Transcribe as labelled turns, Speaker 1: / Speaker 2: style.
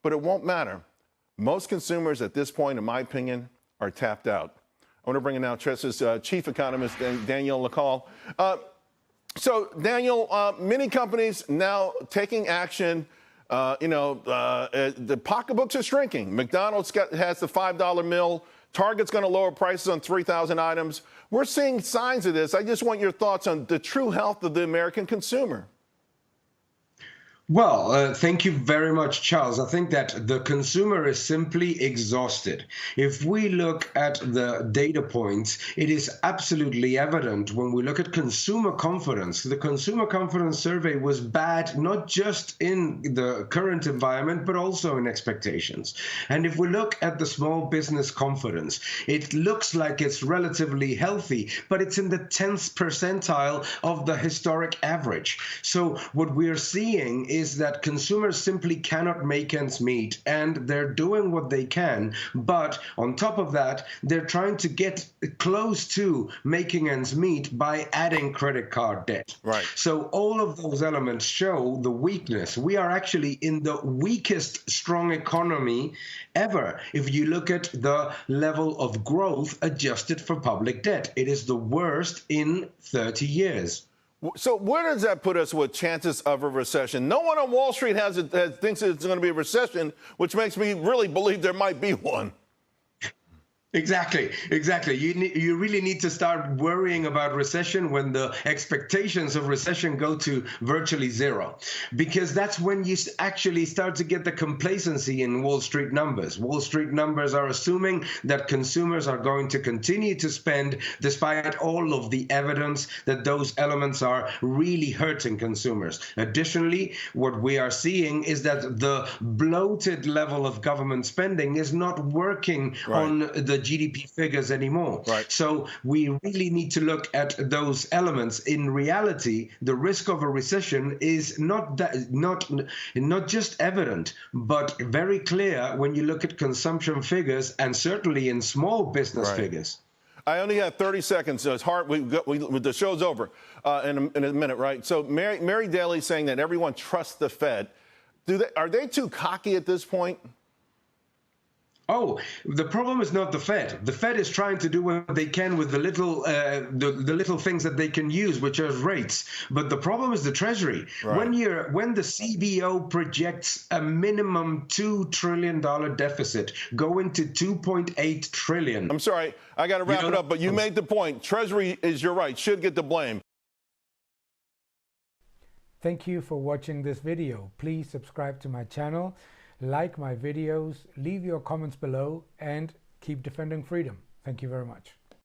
Speaker 1: But it won't matter. Most consumers at this point, in my opinion, are tapped out. I want to bring in now Tressa's chief economist, Daniel Lacalle. So, Daniel, many companies now taking action. The pocketbooks are shrinking. McDonald's has the $5 meal. Target's going to lower prices on 3,000 items. We're seeing signs of this. I just want your thoughts on the true health of the American consumer.
Speaker 2: Well, thank you very much, Charles. I think that the consumer is simply exhausted. If we look at the data points, it is absolutely evident when we look at consumer confidence. The consumer confidence survey was bad, not just in the current environment, but also in expectations. And if we look at the small business confidence, it looks like it's relatively healthy, but it's in the 10th percentile of the historic average. So what we're seeing is that consumers simply cannot make ends meet, and they're doing what they can. But on top of that, they're trying to get close to making ends meet by adding credit card debt.
Speaker 1: Right.
Speaker 2: So all of those elements show the weakness. We are actually in the weakest strong economy ever. If you look at the level of growth adjusted for public debt, it is the worst in 30 years.
Speaker 1: So where does that put us with chances of a recession? No one on Wall Street thinks it's going to be a recession, which makes me really believe there might be one.
Speaker 2: Exactly. You really need to start worrying about recession when the expectations of recession go to virtually zero, because that's when you actually start to get the complacency in Wall Street numbers. Wall Street numbers are assuming that consumers are going to continue to spend despite all of the evidence that those elements are really hurting consumers. Additionally, what we are seeing is that the bloated level of government spending is not working on the GDP figures anymore.
Speaker 1: Right.
Speaker 2: So we really need to look at those elements. In reality, the risk of a recession is not just evident, but very clear when you look at consumption figures and certainly in small business figures.
Speaker 1: I only have 30 seconds, so it's hard. The show's over in a minute, right? So Mary Daly's saying that everyone trusts the Fed. Are they too cocky at this point?
Speaker 2: Oh, the problem is not the Fed. The Fed is trying to do what they can with the little things that they can use, which are rates. But the problem is the Treasury.
Speaker 1: Right.
Speaker 2: When the CBO projects a minimum $2 trillion deficit going to $2.8 trillion.
Speaker 1: I'm sorry, I got to wrap it up, but you made the point. Treasury you're right, should get the blame.
Speaker 3: Thank you for watching this video. Please subscribe to my channel. Like my videos, leave your comments below, and keep defending freedom. Thank you very much.